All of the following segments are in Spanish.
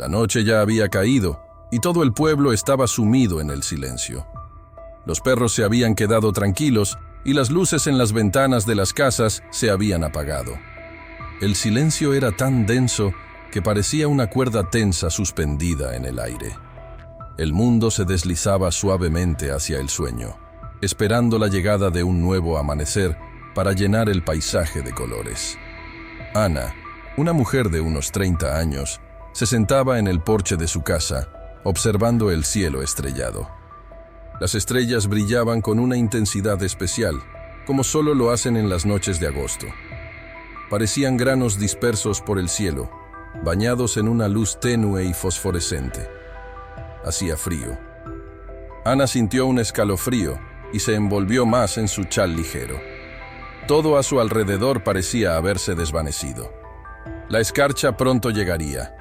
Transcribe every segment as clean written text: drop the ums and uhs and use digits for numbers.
La noche ya había caído y todo el pueblo estaba sumido en el silencio. Los perros se habían quedado tranquilos y las luces en las ventanas de las casas se habían apagado. El silencio era tan denso que parecía una cuerda tensa suspendida en el aire. El mundo se deslizaba suavemente hacia el sueño, esperando la llegada de un nuevo amanecer para llenar el paisaje de colores. Ana, una mujer de unos 30 años, se sentaba en el porche de su casa, observando el cielo estrellado. Las estrellas brillaban con una intensidad especial, como solo lo hacen en las noches de agosto. Parecían granos dispersos por el cielo, bañados en una luz tenue y fosforescente. Hacía frío. Ana sintió un escalofrío y se envolvió más en su chal ligero. Todo a su alrededor parecía haberse desvanecido. La escarcha pronto llegaría.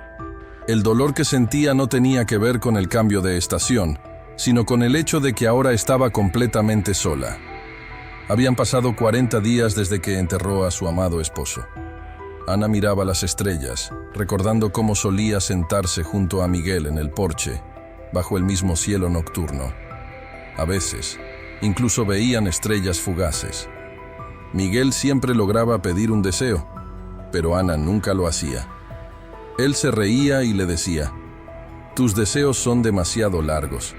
El dolor que sentía no tenía que ver con el cambio de estación, sino con el hecho de que ahora estaba completamente sola. Habían pasado 40 días desde que enterró a su amado esposo. Ana miraba las estrellas, recordando cómo solía sentarse junto a Miguel en el porche, bajo el mismo cielo nocturno. A veces, incluso veían estrellas fugaces. Miguel siempre lograba pedir un deseo, pero Ana nunca lo hacía. Él se reía y le decía: «Tus deseos son demasiado largos.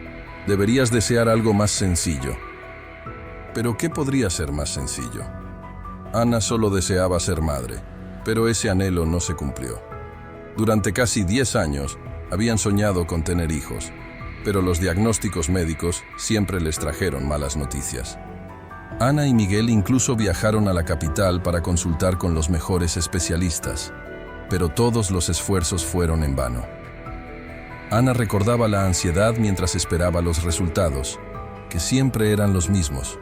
Deberías desear algo más sencillo». ¿Pero qué podría ser más sencillo? Ana solo deseaba ser madre, pero ese anhelo no se cumplió. Durante casi 10 años habían soñado con tener hijos, pero los diagnósticos médicos siempre les trajeron malas noticias. Ana y Miguel incluso viajaron a la capital para consultar con los mejores especialistas, pero todos los esfuerzos fueron en vano. Ana recordaba la ansiedad mientras esperaba los resultados, que siempre eran los mismos: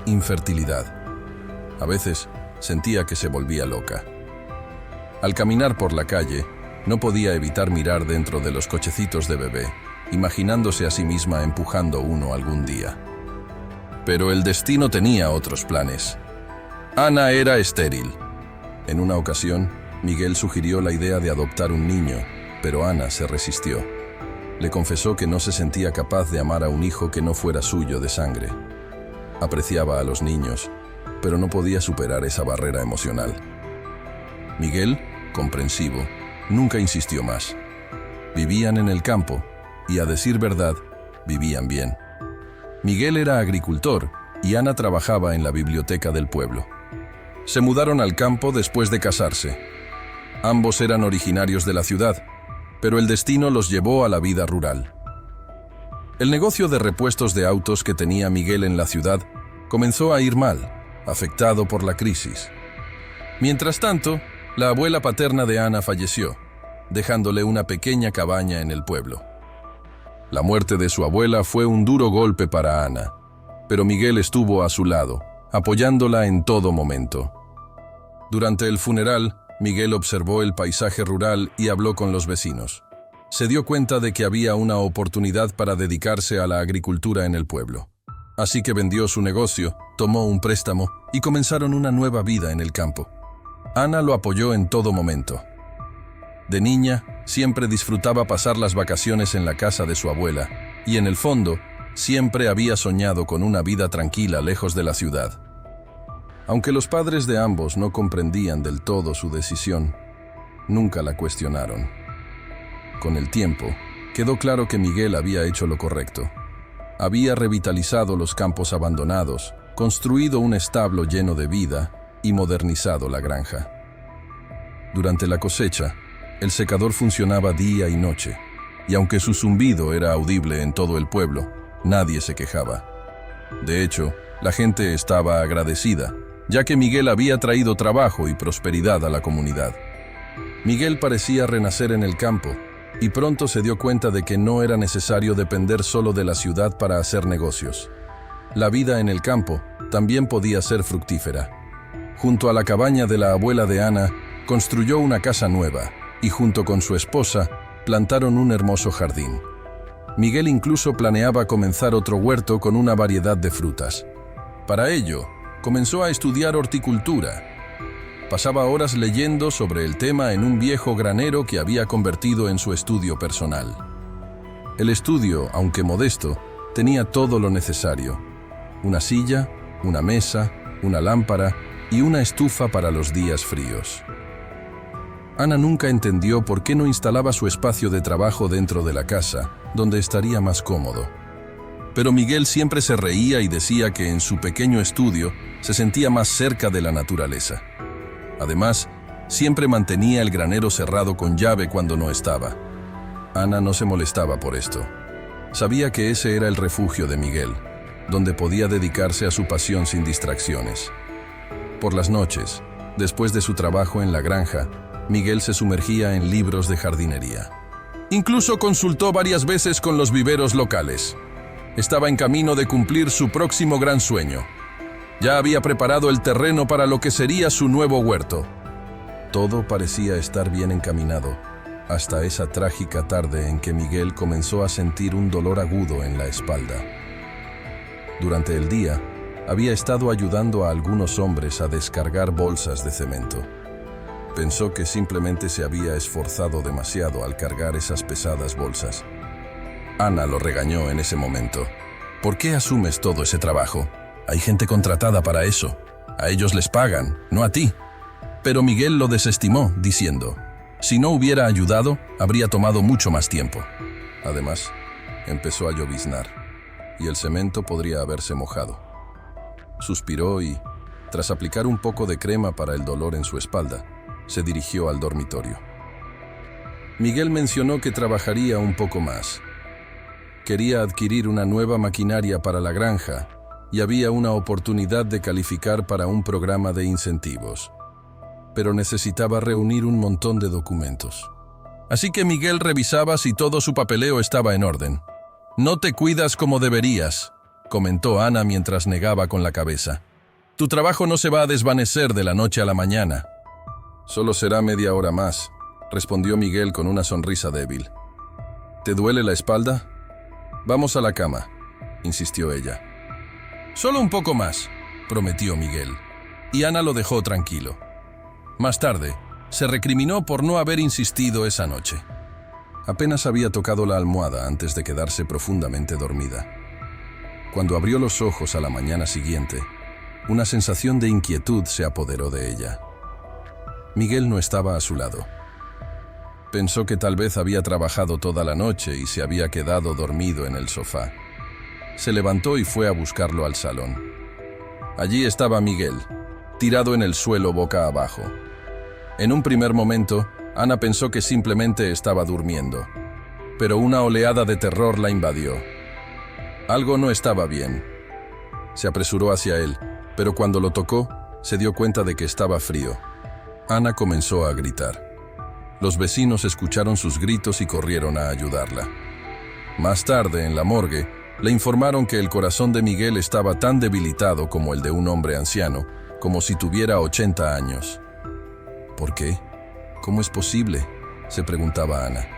infertilidad. A veces sentía que se volvía loca. Al caminar por la calle, no podía evitar mirar dentro de los cochecitos de bebé, imaginándose a sí misma empujando uno algún día. Pero el destino tenía otros planes. Ana era estéril. En una ocasión, Miguel sugirió la idea de adoptar un niño, pero Ana se resistió. Le confesó que no se sentía capaz de amar a un hijo que no fuera suyo de sangre. Apreciaba a los niños, pero no podía superar esa barrera emocional. Miguel, comprensivo, nunca insistió más. Vivían en el campo y, a decir verdad, vivían bien. Miguel era agricultor y Ana trabajaba en la biblioteca del pueblo. Se mudaron al campo después de casarse. Ambos eran originarios de la ciudad, pero el destino los llevó a la vida rural. El negocio de repuestos de autos que tenía Miguel en la ciudad comenzó a ir mal, afectado por la crisis. Mientras tanto, la abuela paterna de Ana falleció, dejándole una pequeña cabaña en el pueblo. La muerte de su abuela fue un duro golpe para Ana, pero Miguel estuvo a su lado, apoyándola en todo momento. Durante el funeral, Miguel observó el paisaje rural y habló con los vecinos. Se dio cuenta de que había una oportunidad para dedicarse a la agricultura en el pueblo. Así que vendió su negocio, tomó un préstamo y comenzaron una nueva vida en el campo. Ana lo apoyó en todo momento. De niña, siempre disfrutaba pasar las vacaciones en la casa de su abuela, y en el fondo, siempre había soñado con una vida tranquila lejos de la ciudad. Aunque los padres de ambos no comprendían del todo su decisión, nunca la cuestionaron. Con el tiempo, quedó claro que Miguel había hecho lo correcto. Había revitalizado los campos abandonados, construido un establo lleno de vida y modernizado la granja. Durante la cosecha, el secador funcionaba día y noche, y aunque su zumbido era audible en todo el pueblo, nadie se quejaba. De hecho, la gente estaba agradecida, ya que Miguel había traído trabajo y prosperidad a la comunidad. Miguel parecía renacer en el campo, y pronto se dio cuenta de que no era necesario depender solo de la ciudad para hacer negocios. La vida en el campo también podía ser fructífera. Junto a la cabaña de la abuela de Ana, construyó una casa nueva, y junto con su esposa, plantaron un hermoso jardín. Miguel incluso planeaba comenzar otro huerto con una variedad de frutas. Para ello, comenzó a estudiar horticultura. Pasaba horas leyendo sobre el tema en un viejo granero que había convertido en su estudio personal. El estudio, aunque modesto, tenía todo lo necesario: una silla, una mesa, una lámpara y una estufa para los días fríos. Ana nunca entendió por qué no instalaba su espacio de trabajo dentro de la casa, donde estaría más cómodo. Pero Miguel siempre se reía y decía que en su pequeño estudio se sentía más cerca de la naturaleza. Además, siempre mantenía el granero cerrado con llave cuando no estaba. Ana no se molestaba por esto. Sabía que ese era el refugio de Miguel, donde podía dedicarse a su pasión sin distracciones. Por las noches, después de su trabajo en la granja, Miguel se sumergía en libros de jardinería. Incluso consultó varias veces con los viveros locales. Estaba en camino de cumplir su próximo gran sueño. Ya había preparado el terreno para lo que sería su nuevo huerto. Todo parecía estar bien encaminado, hasta esa trágica tarde en que Miguel comenzó a sentir un dolor agudo en la espalda. Durante el día, había estado ayudando a algunos hombres a descargar bolsas de cemento. Pensó que simplemente se había esforzado demasiado al cargar esas pesadas bolsas. Ana lo regañó en ese momento. ¿Por qué asumes todo ese trabajo? Hay gente contratada para eso. A ellos les pagan, no a ti. Pero Miguel lo desestimó, diciendo: si no hubiera ayudado, habría tomado mucho más tiempo. Además, empezó a lloviznar, y el cemento podría haberse mojado. Suspiró y, tras aplicar un poco de crema para el dolor en su espalda, se dirigió al dormitorio. Miguel mencionó que trabajaría un poco más. Quería adquirir una nueva maquinaria para la granja y había una oportunidad de calificar para un programa de incentivos. Pero necesitaba reunir un montón de documentos. Así que Miguel revisaba si todo su papeleo estaba en orden. «No te cuidas como deberías», comentó Ana mientras negaba con la cabeza. «Tu trabajo no se va a desvanecer de la noche a la mañana». «Solo será media hora más», respondió Miguel con una sonrisa débil. «¿Te duele la espalda? Vamos a la cama», insistió ella. «Solo un poco más», prometió Miguel, y Ana lo dejó tranquilo. Más tarde, se recriminó por no haber insistido esa noche. Apenas había tocado la almohada antes de quedarse profundamente dormida. Cuando abrió los ojos a la mañana siguiente, una sensación de inquietud se apoderó de ella. Miguel no estaba a su lado. Pensó que tal vez había trabajado toda la noche y se había quedado dormido en el sofá. Se levantó y fue a buscarlo al salón. Allí estaba Miguel, tirado en el suelo boca abajo. En un primer momento, Ana pensó que simplemente estaba durmiendo, pero una oleada de terror la invadió. Algo no estaba bien. Se apresuró hacia él, pero cuando lo tocó, se dio cuenta de que estaba frío. Ana comenzó a gritar. Los vecinos escucharon sus gritos y corrieron a ayudarla. Más tarde, en la morgue, le informaron que el corazón de Miguel estaba tan debilitado como el de un hombre anciano, como si tuviera 80 años. ¿Por qué? ¿Cómo es posible?, se preguntaba Ana.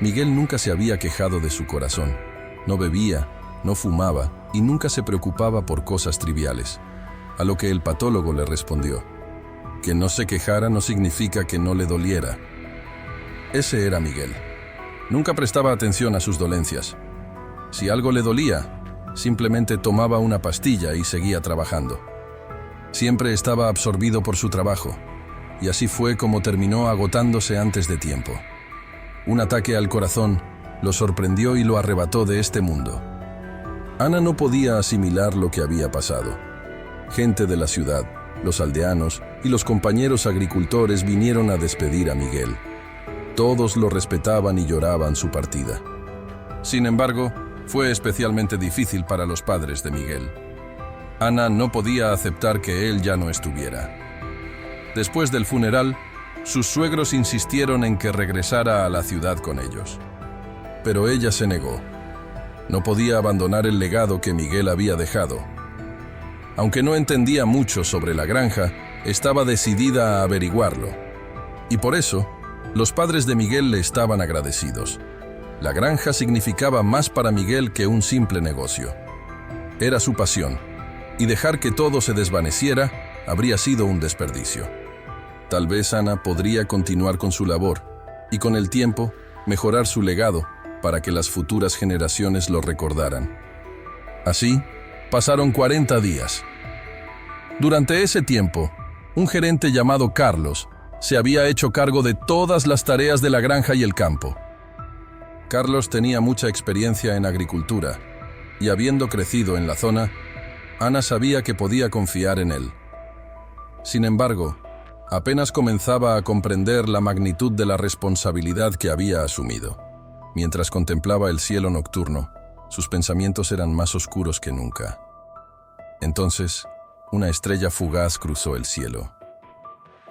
Miguel nunca se había quejado de su corazón. No bebía, no fumaba y nunca se preocupaba por cosas triviales. A lo que el patólogo le respondió: que no se quejara no significa que no le doliera. Ese era Miguel. Nunca prestaba atención a sus dolencias. Si algo le dolía, simplemente tomaba una pastilla y seguía trabajando. Siempre estaba absorbido por su trabajo, y así fue como terminó agotándose antes de tiempo. Un ataque al corazón lo sorprendió y lo arrebató de este mundo. Ana no podía asimilar lo que había pasado. Gente de la ciudad, los aldeanos y los compañeros agricultores vinieron a despedir a Miguel. Todos lo respetaban y lloraban su partida. Sin embargo, fue especialmente difícil para los padres de Miguel. Ana no podía aceptar que él ya no estuviera. Después del funeral, sus suegros insistieron en que regresara a la ciudad con ellos. Pero ella se negó. No podía abandonar el legado que Miguel había dejado. Aunque no entendía mucho sobre la granja, estaba decidida a averiguarlo. Y por eso, los padres de Miguel le estaban agradecidos. La granja significaba más para Miguel que un simple negocio. Era su pasión, y dejar que todo se desvaneciera habría sido un desperdicio. Tal vez Ana podría continuar con su labor y con el tiempo mejorar su legado para que las futuras generaciones lo recordaran. Así, pasaron 40 días. Durante ese tiempo, un gerente llamado Carlos se había hecho cargo de todas las tareas de la granja y el campo. Carlos tenía mucha experiencia en agricultura y, habiendo crecido en la zona, Ana sabía que podía confiar en él. Sin embargo, apenas comenzaba a comprender la magnitud de la responsabilidad que había asumido. Mientras contemplaba el cielo nocturno, sus pensamientos eran más oscuros que nunca. Entonces, una estrella fugaz cruzó el cielo.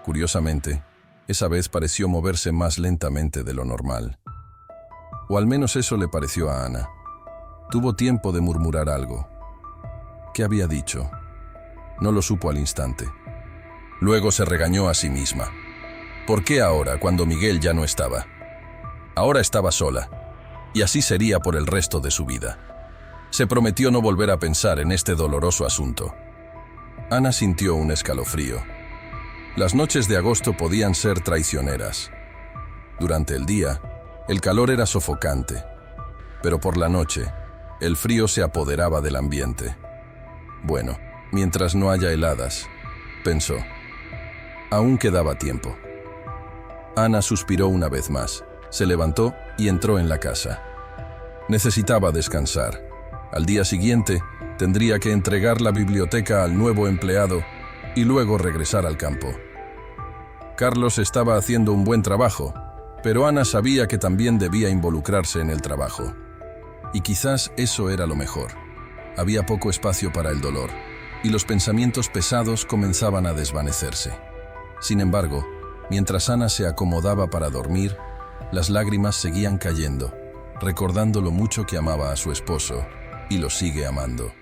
Curiosamente, esa vez pareció moverse más lentamente de lo normal. O al menos eso le pareció a Ana. Tuvo tiempo de murmurar algo. ¿Qué había dicho? No lo supo al instante. Luego se regañó a sí misma. ¿Por qué ahora, cuando Miguel ya no estaba? Ahora estaba sola, y así sería por el resto de su vida. Se prometió no volver a pensar en este doloroso asunto. Ana sintió un escalofrío. Las noches de agosto podían ser traicioneras. Durante el día, el calor era sofocante, pero por la noche, el frío se apoderaba del ambiente. Bueno, mientras no haya heladas, pensó. Aún quedaba tiempo. Ana suspiró una vez más, se levantó y entró en la casa. Necesitaba descansar. Al día siguiente, tendría que entregar la biblioteca al nuevo empleado y luego regresar al campo. Carlos estaba haciendo un buen trabajo, pero Ana sabía que también debía involucrarse en el trabajo. Y quizás eso era lo mejor. Había poco espacio para el dolor, y los pensamientos pesados comenzaban a desvanecerse. Sin embargo, mientras Ana se acomodaba para dormir, las lágrimas seguían cayendo, recordando lo mucho que amaba a su esposo, y lo sigue amando.